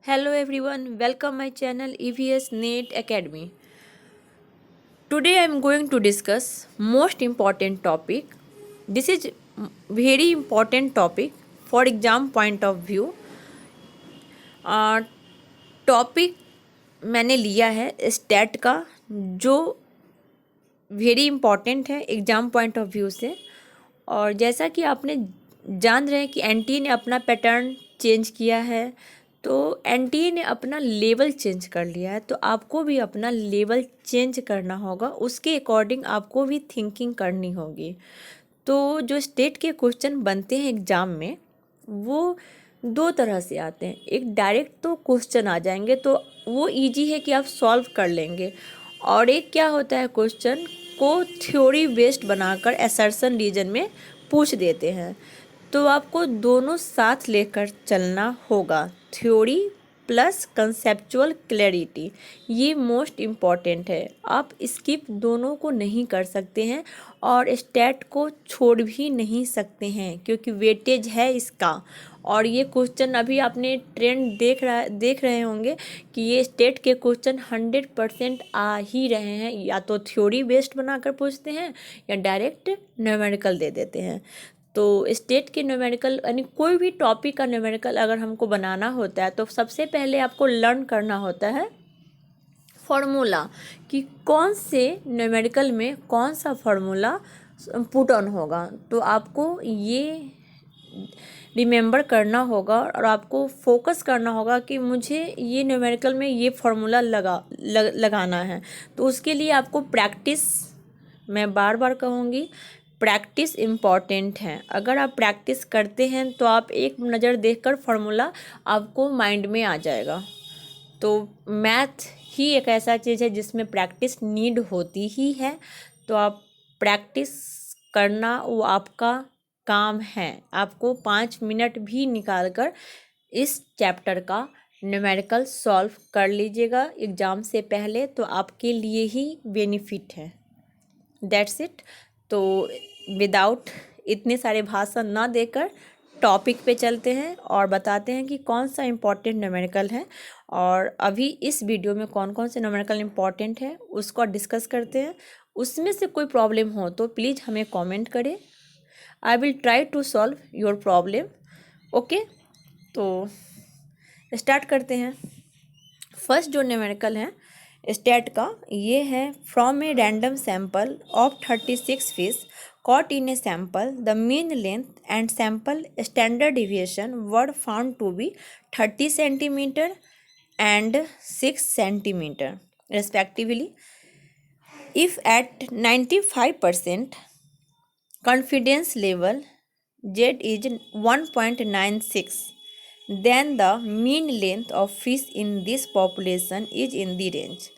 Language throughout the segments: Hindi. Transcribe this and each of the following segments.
Hello everyone, welcome my channel EVS NET Academy. Today I am going to discuss most important topic. This is very important topic for exam point of view. Topic मैंने लिया है स्टैट का जो वेरी इम्पॉर्टेंट है एग्ज़ाम पॉइंट ऑफ व्यू से। और जैसा कि आपने जान रहे हैं कि एनटीए ने अपना पैटर्न चेंज किया है, तो एनटीए ने अपना लेवल चेंज कर लिया है, तो आपको भी अपना लेवल चेंज करना होगा, उसके अकॉर्डिंग आपको भी थिंकिंग करनी होगी। तो जो स्टेट के क्वेश्चन बनते हैं एग्ज़ाम में वो दो तरह से आते हैं। एक डायरेक्ट तो क्वेश्चन आ जाएंगे तो वो इजी है कि आप सॉल्व कर लेंगे, और एक क्या होता है क्वेश्चन को थ्योरी बेस्ड बनाकर असर्शन रीजन में पूछ देते हैं। तो आपको दोनों साथ लेकर चलना होगा, थ्योरी प्लस कंसेप्चुअल क्लैरिटी, ये मोस्ट इम्पॉर्टेंट है। आप स्किप दोनों को नहीं कर सकते हैं और स्टैट को छोड़ भी नहीं सकते हैं क्योंकि वेटेज है इसका। और ये क्वेश्चन अभी आपने ट्रेंड देख रहे होंगे कि ये स्टेट के क्वेश्चन 100% आ ही रहे हैं, या तो थ्योरी बेस्ड बनाकर पूछते हैं या डायरेक्ट न्यूमेरिकल दे देते हैं। तो स्टेट के न्यूमेरिकल यानी कोई भी टॉपिक का न्यूमेरिकल अगर हमको बनाना होता है तो सबसे पहले आपको लर्न करना होता है फॉर्मूला, कि कौन से न्यूमेरिकल में कौन सा फॉर्मूला पुट ऑन होगा। तो आपको ये रिमेंबर करना होगा और आपको फोकस करना होगा कि मुझे ये न्यूमेरिकल में ये फॉर्मूला लगाना है। तो उसके लिए आपको प्रैक्टिस, मैं बार बार कहूँगी, प्रैक्टिस इम्पॉर्टेंट है। अगर आप प्रैक्टिस करते हैं तो आप एक नज़र देखकर फॉर्मूला आपको माइंड में आ जाएगा। तो मैथ ही एक ऐसा चीज़ है जिसमें प्रैक्टिस नीड होती ही है, तो आप प्रैक्टिस करना वो आपका काम है। आपको 5 मिनट भी निकाल कर इस चैप्टर का न्यूमेरिकल सॉल्व कर लीजिएगा एग्ज़ाम से पहले, तो आपके लिए ही बेनिफिट है। That's it. तो विदाउट इतने सारे भाषण ना देकर टॉपिक पे चलते हैं और बताते हैं कि कौन सा इम्पोर्टेंट न्यूमेरिकल है, और अभी इस वीडियो में कौन कौन से न्यूमेरिकल इम्पॉर्टेंट है उसको डिस्कस करते हैं। उसमें से कोई प्रॉब्लम हो तो प्लीज़ हमें कमेंट करें, I will try to solve your problem. Okay, तो स्टार्ट करते हैं। फर्स्ट जो न्यूमेरिकल है स्टेट का, ये है from a random sample of 36 fish caught in a sample, the mean length and sample standard deviation were found to be 30 centimeter and 6 centimeter respectively. If at 95% confidence level Z is 1.96, then the mean length of fish in this population is in the range.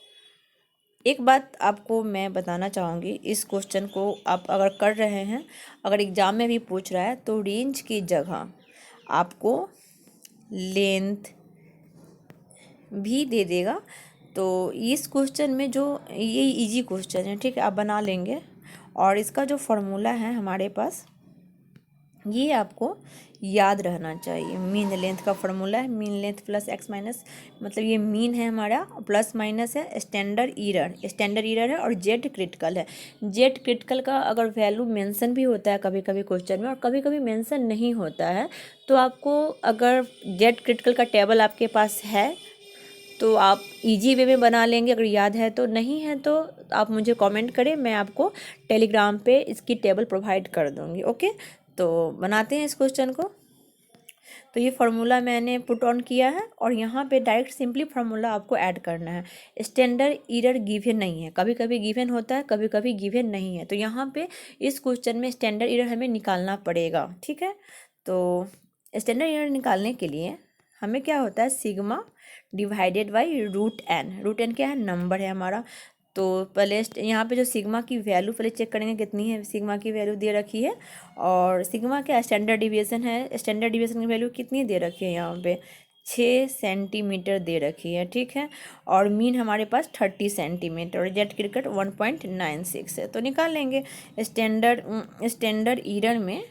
एक बात आपको मैं बताना चाहूँगी, इस क्वेश्चन को आप अगर कर रहे हैं, अगर एग्ज़ाम में भी पूछ रहा है तो रेंज की जगह आपको लेंथ भी दे देगा। तो इस क्वेश्चन में जो ये इजी क्वेश्चन है, ठीक है, आप बना लेंगे। और इसका जो फॉर्मूला है हमारे पास, ये आपको याद रहना चाहिए। मीन लेंथ का फॉर्मूला है mean length plus x minus, मतलब ये मीन है हमारा, प्लस माइनस है स्टैंडर्ड ईरर है, और जेड क्रिटिकल है। जेड क्रिटिकल का अगर वैल्यू मेंशन भी होता है कभी कभी क्वेश्चन में और कभी कभी मेंशन नहीं होता है, तो आपको अगर जेड क्रिटिकल का टेबल आपके पास है तो आप इजी वे में बना लेंगे, अगर याद है तो। नहीं है तो आप मुझे कमेंट करें, मैं आपको टेलीग्राम पे इसकी टेबल प्रोवाइड कर दूँगी। ओके, तो बनाते हैं इस क्वेश्चन को। तो ये फार्मूला मैंने पुट ऑन किया है और यहाँ पे डायरेक्ट सिंपली फार्मूला आपको ऐड करना है। स्टैंडर्ड ईरर गिवन नहीं है, कभी कभी गिवन होता है, कभी कभी गिवन नहीं है, तो यहाँ पे इस क्वेश्चन में स्टैंडर्ड ईरर हमें निकालना पड़ेगा। ठीक है, तो स्टैंडर्ड ईरर निकालने के लिए हमें क्या होता है, sigma divided by root N क्या है, नंबर है हमारा। तो पहले यहाँ पे जो सिग्मा की वैल्यू पहले चेक करेंगे कितनी है। सिग्मा की वैल्यू दे रखी है, और सिग्मा क्या स्टैंडर्ड डिविएशन है, स्टैंडर्ड डिविएशन की वैल्यू कितनी दे रखी है, यहाँ पे 6 सेंटीमीटर दे रखी है। ठीक है, और मीन हमारे पास 30 सेंटीमीटर और जेड क्रिकेट 1.96 है। तो निकाल लेंगे स्टैंडर्ड ईरर में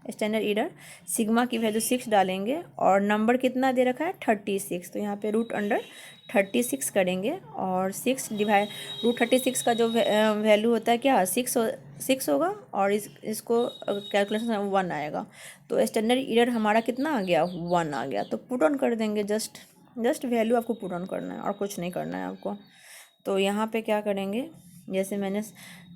स्टैंडर्ड एरर, सिग्मा की वैल्यू 6 डालेंगे और नंबर कितना दे रखा है 36, तो यहाँ पे √36 करेंगे और 6 डिवाइड √36 का जो वैल्यू होता है क्या 6 होगा और इसको कैलकुलेशन 1 आएगा, तो स्टैंडर्ड एरर हमारा कितना आ गया 1 आ गया। तो पुट ऑन कर देंगे, जस्ट वैल्यू आपको पुट ऑन करना है और कुछ नहीं करना है आपको। तो यहाँ पे क्या करेंगे, जैसे मैंने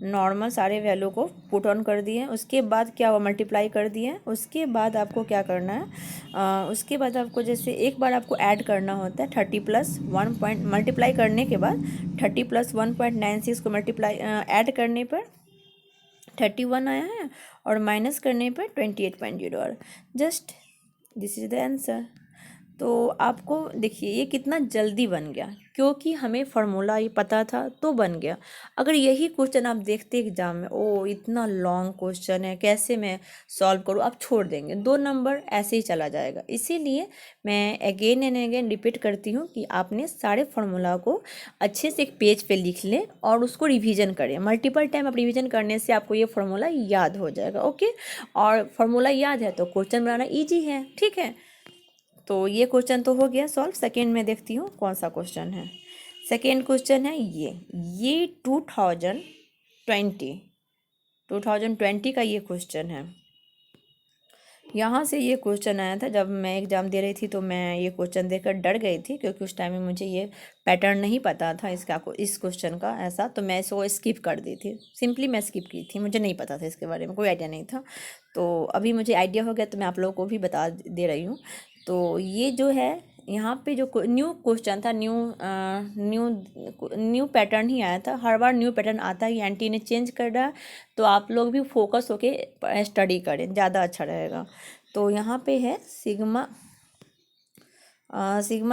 नॉर्मल सारे वैल्यू को पुट ऑन कर दिए, उसके बाद क्या हुआ मल्टीप्लाई कर दिए, उसके बाद आपको क्या करना है उसके बाद आपको जैसे एक बार आपको ऐड करना होता है 30 प्लस 1 मल्टीप्लाई करने के बाद 30 प्लस 1.96 को मल्टीप्लाई ऐड करने पर 31 आया है और माइनस करने पर 28.0 और just this is the answer. तो आपको देखिए ये कितना जल्दी बन गया, क्योंकि हमें फार्मूला ये पता था तो बन गया। अगर यही क्वेश्चन आप देखते एग्जाम में, ओ इतना लॉन्ग क्वेश्चन है कैसे मैं सॉल्व करूँ, आप छोड़ देंगे, 2 नंबर ऐसे ही चला जाएगा। इसीलिए मैं अगेन एंड अगेन रिपीट करती हूँ कि आपने सारे फार्मूला को अच्छे से एक पेज पे लिख लें और उसको रिवीजन करें। मल्टीपल टाइम आप रिवीजन करने से आपको ये फार्मूला याद हो जाएगा। ओके, और फार्मूला याद है तो क्वेश्चन बनाना ईजी है। ठीक है, तो ये क्वेश्चन तो हो गया सॉल्व। सेकेंड में देखती हूँ कौन सा क्वेश्चन है। सेकेंड क्वेश्चन है ये 2020 का ये क्वेश्चन है। यहाँ से ये क्वेश्चन आया था, जब मैं एग्ज़ाम दे रही थी तो मैं ये क्वेश्चन देखकर डर गई थी, क्योंकि उस टाइम में मुझे ये पैटर्न नहीं पता था इस क्वेश्चन का ऐसा, तो मैं इसको स्किप कर दी थी। सिंपली मैं स्किप की थी, मुझे नहीं पता था इसके बारे में, कोई आइडिया नहीं था। तो अभी मुझे आइडिया हो गया तो मैं आप लोगों को भी बता दे रही हूँ। तो ये जो है यहाँ पे जो न्यू क्वेश्चन था, न्यू पैटर्न ही आया था। हर बार न्यू पैटर्न आता है, एंटी ने चेंज कर रहा है, तो आप लोग भी फोकस होके स्टडी करें, ज़्यादा अच्छा रहेगा। तो यहाँ पे है सिग्मा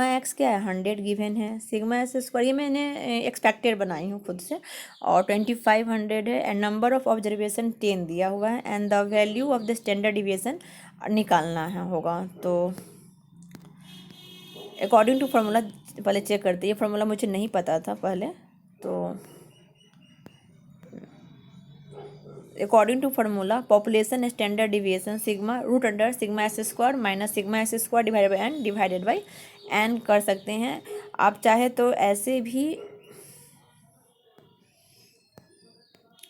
एक्स क्या है 100 गिवन है, सिग्मा एस स्क्वायर ये मैंने एक्सपेक्टेड बनाई हूँ खुद से, और 2500 है, एंड नंबर ऑफ ऑब्जर्वेशन 10 दिया हुआ है, and the value of the standard deviation निकालना है होगा। तो अकॉर्डिंग टू फार्मूला पहले चेक करते हैं, ये फार्मूला मुझे नहीं पता था पहले, तो according to formula population standard deviation sigma √sigma S square minus sigma S square divided by N कर सकते हैं। आप चाहे तो ऐसे भी,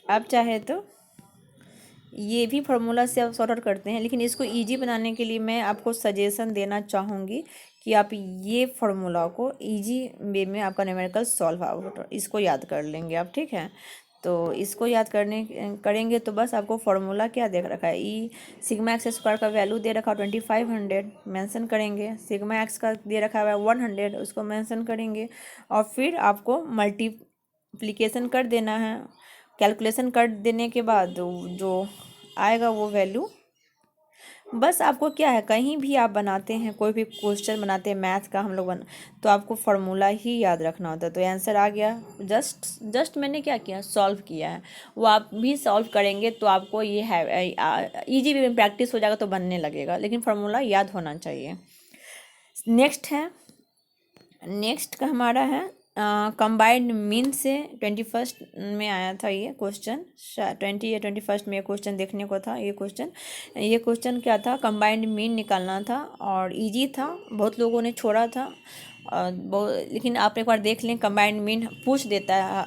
आप चाहे तो ये भी फार्मूला से आप सॉर्ट आउट करते हैं, लेकिन इसको इजी बनाने के लिए मैं आपको सजेशन देना चाहूँगी कि आप ये फार्मूला को इजी वे में आपका न्यूमेरिकल सॉल्व आउट इसको याद कर लेंगे आप। ठीक है, तो इसको याद करेंगे तो बस आपको फार्मूला क्या देख रखा है, सिग्मा एक्स स्क्वायर का वैल्यू दे रखा है 2500 मेंशन करेंगे, सिग्मा एक्स का दे रखा है 100 उसको मेंशन करेंगे, और फिर आपको मल्टीप्लिकेशन कर देना है। कैलकुलेशन कर देने के बाद जो आएगा वो वैल्यू, बस आपको क्या है, कहीं भी आप बनाते हैं कोई भी क्वेश्चन बनाते हैं मैथ का हम लोग तो आपको फार्मूला ही याद रखना होता है। तो आंसर आ गया, जस्ट मैंने क्या किया सॉल्व किया है, वो आप भी सॉल्व करेंगे तो आपको ये है ईजी वे में प्रैक्टिस हो जाएगा तो बनने लगेगा, लेकिन फार्मूला याद होना चाहिए। नेक्स्ट का हमारा है कंबाइंड मीन से 21 में आया था ये क्वेश्चन, 20 या 21 में ये क्वेश्चन देखने को था। ये क्वेश्चन क्या था, कंबाइंड मीन निकालना था और इजी था, बहुत लोगों ने छोड़ा था, लेकिन आप एक बार देख लें, कंबाइंड मीन पूछ देता है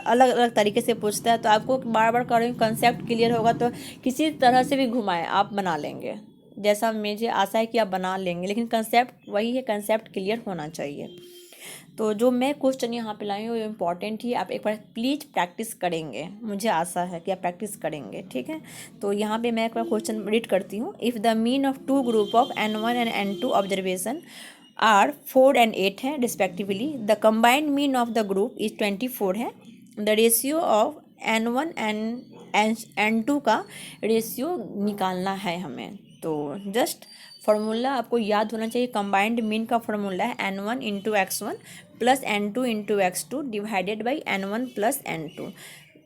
अलग अलग तरीके से पूछता है, तो आपको बार बार करें कंसेप्ट क्लियर होगा तो किसी तरह से भी घुमाए आप बना लेंगे, जैसा मुझे आशा है कि आप बना लेंगे, लेकिन कंसेप्ट वही है, कंसेप्ट क्लियर होना चाहिए। तो जो मैं क्वेश्चन यहाँ पे लाई हूँ वो इम्पॉर्टेंट ही, आप एक बार प्लीज़ प्रैक्टिस करेंगे, मुझे आशा है कि आप प्रैक्टिस करेंगे। ठीक है, तो यहाँ पे मैं एक बार क्वेश्चन रीड करती हूँ। If the mean of 2 group of N1 and N2 observation are 4 and 8 है respectively, the combined mean of the group is 24 है, the ratio of N1 and N2 का रेशियो निकालना है हमें। तो जस्ट फार्मूला आपको याद होना चाहिए, कंबाइंड मीन का फार्मूला है N1 into X1 plus N2 into X2 divided by N1 plus N2।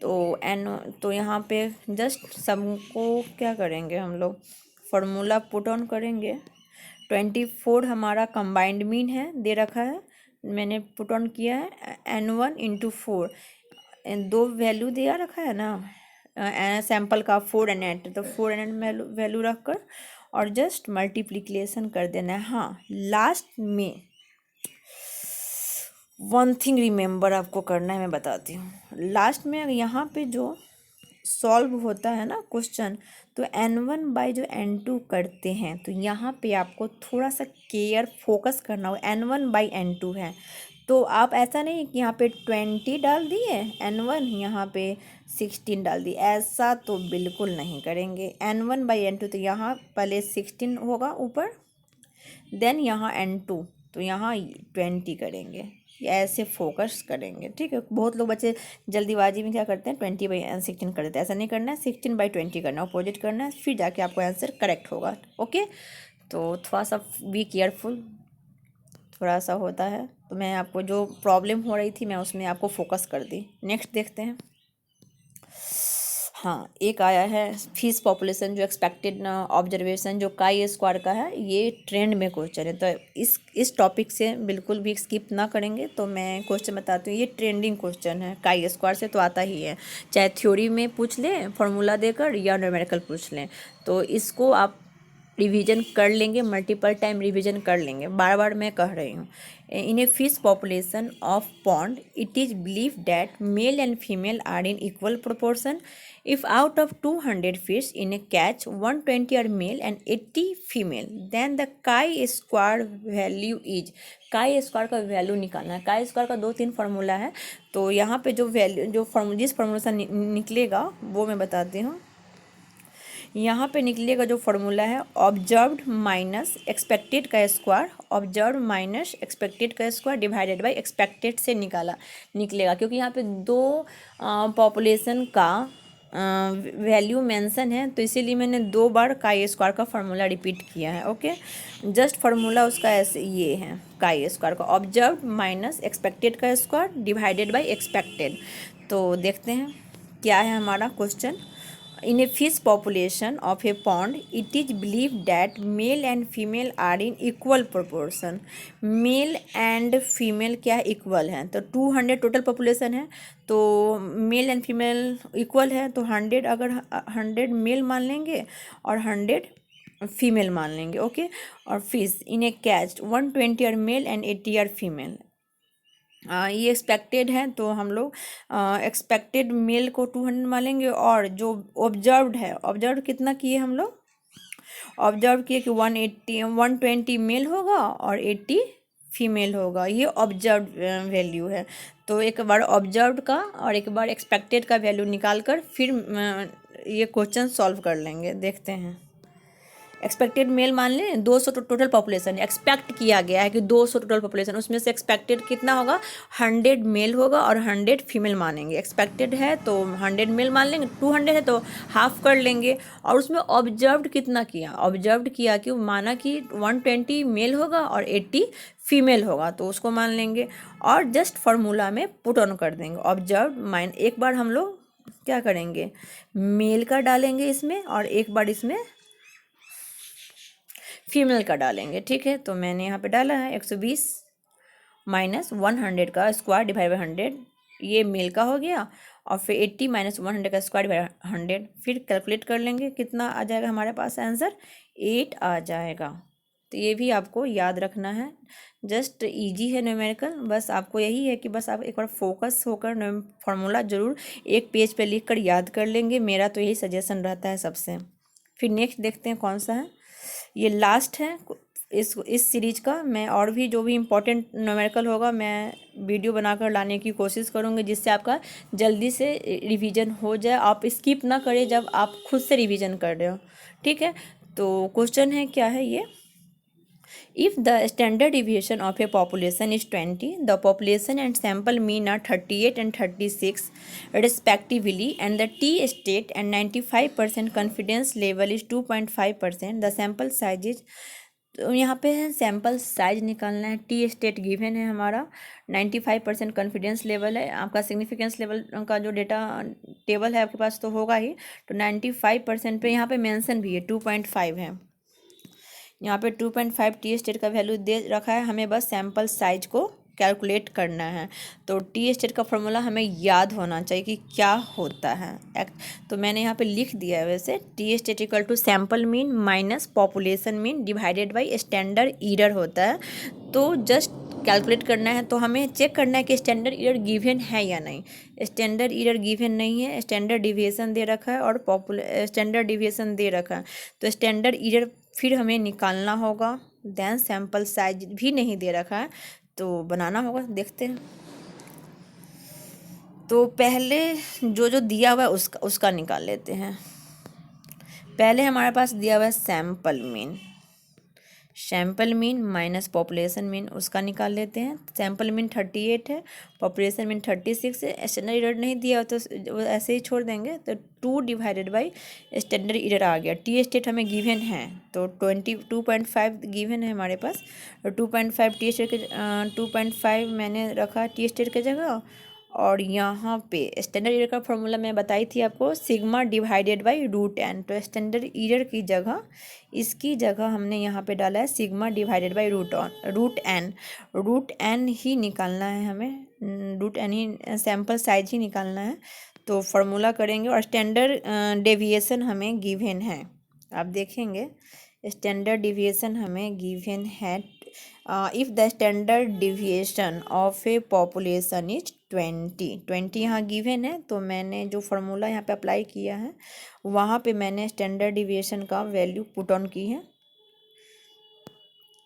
तो यहाँ पे जस्ट सबको क्या करेंगे हम लोग, फार्मूला पुट ऑन करेंगे। 24 हमारा कंबाइंड मीन है, दे रखा है, मैंने पुट ऑन किया है N1 इंटू 4, 2 वैल्यू दिया रखा है ना, सैंपल का 400 तो 400 वैल्यू रख कर और जस्ट मल्टीप्लिकेशन कर देना है। हाँ, लास्ट में वन थिंग रिमेंबर आपको करना है, मैं बताती हूँ। लास्ट में यहाँ पे जो सॉल्व होता है ना क्वेश्चन, तो n1 जो n2 करते हैं, तो यहाँ पे आपको थोड़ा सा केयर फोकस करना हो। n1/n2 है, तो आप ऐसा नहीं कि यहाँ पे 20 डाल दिए n1, यहाँ पे 16 डाल दिए, ऐसा तो बिल्कुल नहीं करेंगे। n1/n2 तो यहाँ पहले 16 होगा ऊपर, देन यहाँ n2 तो यहाँ 20 करेंगे, ऐसे फोकस करेंगे। ठीक है, बहुत लोग बच्चे जल्दीबाजी में क्या करते हैं 20/16 कर देते हैं, ऐसा नहीं करना है, 16/20 करना है, अपोजिट करना है, फिर जाके आपको आंसर करेक्ट होगा। ओके, तो थोड़ा सा बी केयरफुल, थोड़ा सा होता है, तो मैं आपको जो प्रॉब्लम हो रही थी मैं उसमें आपको फोकस कर दी। नेक्स्ट देखते हैं। हाँ, एक आया है फीस पॉपुलेशन जो एक्सपेक्टेड ऑब्जर्वेशन जो काई स्क्वायर का है, ये ट्रेंड में क्वेश्चन है, तो इस टॉपिक से बिल्कुल भी स्किप ना करेंगे। तो मैं क्वेश्चन बताती हूँ, ये ट्रेंडिंग क्वेश्चन है, काई स्क्वायर से तो आता ही है, चाहे थ्योरी में पूछ लें फार्मूला देकर या न्यूमेरिकल पूछ लें, तो इसको आप रिवीजन कर लेंगे, मल्टीपल टाइम रिवीजन कर लेंगे। बार बार मैं कह रही हूँ, in a fish population of pond it is believe that male and female are in equal proportion. If out of 200 fish in a catch 120 are male and 80 female, then the chi-square value is। Chi square का वैल्यू निकालना है। काई स्क्वायर का 2-3 फार्मूला है, तो यहाँ पे जो वैल्यू जिस फार्मूला से निकलेगा वो मैं बताती हूँ। यहाँ पे निकलेगा जो फार्मूला है ऑब्जर्व्ड माइनस एक्सपेक्टेड का स्क्वायर, ऑब्जर्व्ड माइनस एक्सपेक्टेड का स्क्वायर डिवाइडेड बाय एक्सपेक्टेड से निकलेगा, क्योंकि यहाँ पे दो पॉपुलेशन का वैल्यू मेंशन है, तो इसीलिए मैंने 2 बार काई स्क्वायर का फार्मूला रिपीट किया है। ओके, जस्ट फार्मूला उसका ऐसे ये है, काई स्क्वायर का ऑब्जर्व्ड माइनस एक्सपेक्टेड का स्क्वायर डिवाइडेड बाय एक्सपेक्टेड। तो देखते हैं क्या है हमारा question. In a fish population of a pond, it is believed that male and female are in equal proportion। Mail and female क्या इक्वल है, तो 200 टोटल पॉपुलेशन है, तो मेल एंड फीमेल इक्वल है, तो 100 अगर 100 मेल मान लेंगे और 100 फीमेल मान लेंगे। ओके, और fish in a catch 120 are male and 80 are female. ये एक्सपेक्टेड है, तो हम लोग एक्सपेक्टेड मेल को 200 मानेंगे, और जो ऑब्जर्व्ड है, ऑब्जर्व कितना किए हम लोग, ऑब्जर्व किए कि 120 मेल होगा और 80 फीमेल होगा, ये ऑब्जर्व वैल्यू है। तो एक बार ऑब्जर्व्ड का और एक बार एक्सपेक्टेड का वैल्यू निकाल कर फिर ये क्वेश्चन सॉल्व कर लेंगे। देखते हैं, एक्सपेक्टेड मेल मान लें 200 टोटल पॉपुलेशन, एक्सपेक्ट किया गया है कि 200 टोटल पॉपुलेशन, उसमें से एक्सपेक्टेड कितना होगा 100 मेल होगा और 100 फीमेल मानेंगे। एक्सपेक्टेड है तो 100 मेल मान लेंगे, 200 है तो हाफ कर लेंगे, और उसमें ऑब्जर्व्ड कितना किया, ऑब्जर्व्ड किया कि माना कि 120 मेल होगा और 80 फीमेल होगा, तो उसको मान लेंगे और जस्ट फार्मूला में पुट ऑन कर देंगे ऑब्जर्व माइन। एक बार हम लोग क्या करेंगे, मेल का डालेंगे इसमें और एक बार इसमें फीमेल का डालेंगे। ठीक है, तो मैंने यहाँ पे डाला है 120 माइनस 100 का स्क्वायर डिवाइड बाई 100, ये मेल का हो गया, और फिर 80 माइनस 100 का स्क्वायर डिवाइड 100, फिर कैलकुलेट कर लेंगे कितना आ जाएगा हमारे पास आंसर, 8 आ जाएगा। तो ये भी आपको याद रखना है, जस्ट इजी है न्यूमेरिकल, बस आपको यही है कि बस आप एक बार फोकस होकर फार्मूला ज़रूर एक पेज पे लिख कर याद कर लेंगे, मेरा तो यही सजेशन रहता है सबसे। फिर नेक्स्ट देखते हैं कौन सा है, ये लास्ट है इस सीरीज का। मैं और भी जो भी इम्पोर्टेंट न्यूमेरिकल होगा मैं वीडियो बनाकर लाने की कोशिश करूँगी, जिससे आपका जल्दी से रिवीजन हो जाए, आप स्किप ना करें जब आप खुद से रिवीजन कर रहे हो। ठीक है, तो क्वेश्चन है क्या है ये, if the standard deviation of a population is 20, the population and sample mean are 38 and 36 respectively, and the T state and 95% confidence level is 2.5%, the sample size is। तो यहाँ पे है सैम्पल साइज निकालना है, टी स्टेट गिवन है हमारा, 95% कॉन्फिडेंस लेवल है, आपका सिग्निफिकेंस लेवल का जो डेटा टेबल है आपके पास तो होगा ही, तो 95% पे यहाँ पे मेंशन भी है 2.5 है, यहाँ पे 2.5 टी स्टेट का वैल्यू दे रखा है, हमें बस सैम्पल साइज को कैलकुलेट करना है तो टी स्टेट का फॉर्मूला हमें याद होना चाहिए कि क्या होता है। तो मैंने यहाँ पे लिख दिया है वैसे, T stat equal to sample mean minus population mean divided by standard error होता है। तो जस्ट कैलकुलेट करना है, तो हमें चेक करना है कि स्टैंडर्ड ईरर गिवन है या नहीं। स्टैंडर्ड ईरर गिवन नहीं है, स्टैंडर्ड डिविएशन दे रखा है और स्टैंडर्ड डिविएशन दे रखा है, तो स्टैंडर्ड ईरर फिर हमें निकालना होगा। देन सैंपल साइज भी नहीं दे रखा है तो बनाना होगा, देखते हैं। तो पहले जो जो दिया हुआ है उसका निकाल लेते हैं। पहले हमारे पास दिया हुआ है sample mean minus population mean, उसका निकाल लेते हैं। सैम्पल मीन 38 है, पॉपुलेशन मीन 36 है। स्टैंडर्ड ईरर नहीं दिया तो ऐसे ही छोड़ देंगे, तो 2 डिवाइडेड बाई स्टैंडर्ड ईरर आ गया। टी स्टेट हमें गिवन है तो 22.5 गिवन है हमारे पास, और 2.5 टी स्टेट के 2.5 मैंने रखा टी स्टेट के जगह। और यहाँ पे स्टैंडर्ड ईरर का फॉर्मूला मैं बताई थी आपको, sigma divided by root n. तो स्टैंडर्ड ईरर की जगह, इसकी जगह हमने यहाँ पे डाला है sigma divided by root n ही निकालना है हमें, रूट एन ही सैम्पल साइज ही निकालना है। तो फॉर्मूला करेंगे और स्टैंडर्ड डेविएशन हमें गिवन है। आप देखेंगे स्टैंडर्ड डिविएशन हमें गिवन है, if the standard deviation of A population is 20 यहाँ गिवन है। तो मैंने जो फार्मूला यहाँ पे अप्लाई किया है वहाँ पे मैंने स्टैंडर्ड डिविएशन का वैल्यू पुट ऑन की है।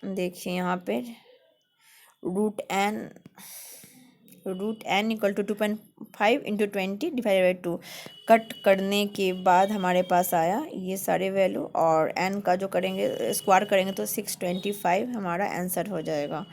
देखिए यहाँ पे root N equal to 2.5 into 20 divide by 2 cut करने के बाद हमारे पास आया ये सारे वैल्यू, और एन का जो करेंगे स्क्वायर करेंगे तो 625 हमारा आंसर हो जाएगा।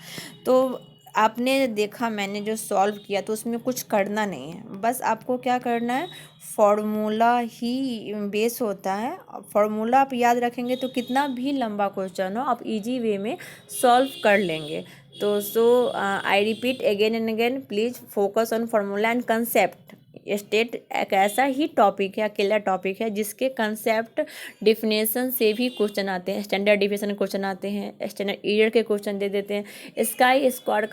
तो आपने देखा मैंने जो सॉल्व किया तो उसमें कुछ करना नहीं है, बस आपको क्या करना है, फॉर्मूला ही बेस होता है। फॉर्मूला आप याद रखेंगे तो कितना भी लंबा क्वेश्चन हो आप इजी वे में सॉल्व कर लेंगे। तो I repeat again and again, please focus on formula and concept. State एक ऐसा ही टॉपिक है, अकेला टॉपिक है जिसके कंसेप्ट डिफिनेशन से भी क्वेश्चन आते हैं, स्टैंडर्ड डिफिनेशन क्वेश्चन आते हैं, स्टैंडर्ड ईयर के क्वेश्चन दे देते हैं। काई स्क्वायर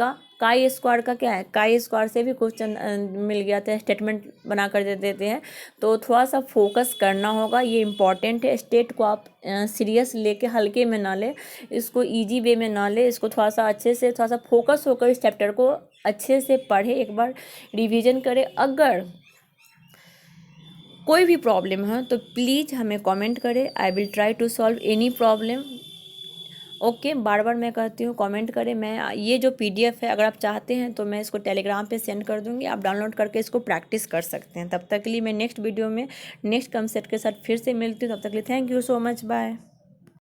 का क्या है, काई स्क्वायर से भी क्वेश्चन मिल गया था, स्टेटमेंट बना कर दे देते हैं। तो थोड़ा सा फोकस करना होगा, ये इम्पॉर्टेंट है। स्टेट को आप सीरियस लेके हल्के में ना ले, इसको इजी वे में ना ले, इसको थोड़ा सा अच्छे से थोड़ा सा फोकस होकर इस चैप्टर को अच्छे से पढ़े, एक बार रिवीजन करें। अगर कोई भी प्रॉब्लम है तो प्लीज़ हमें कमेंट करें, I will try to solve any problem. Okay, बार बार मैं कहती हूँ कमेंट करें। मैं ये जो PDF है अगर आप चाहते हैं तो मैं इसको टेलीग्राम पे सेंड कर दूँगी, आप डाउनलोड करके इसको प्रैक्टिस कर सकते हैं। तब तक के लिए मैं नेक्स्ट वीडियो में नेक्स्ट कंसेप्ट के साथ फिर से मिलती हूँ, तब तक के लिए thank you so much, bye.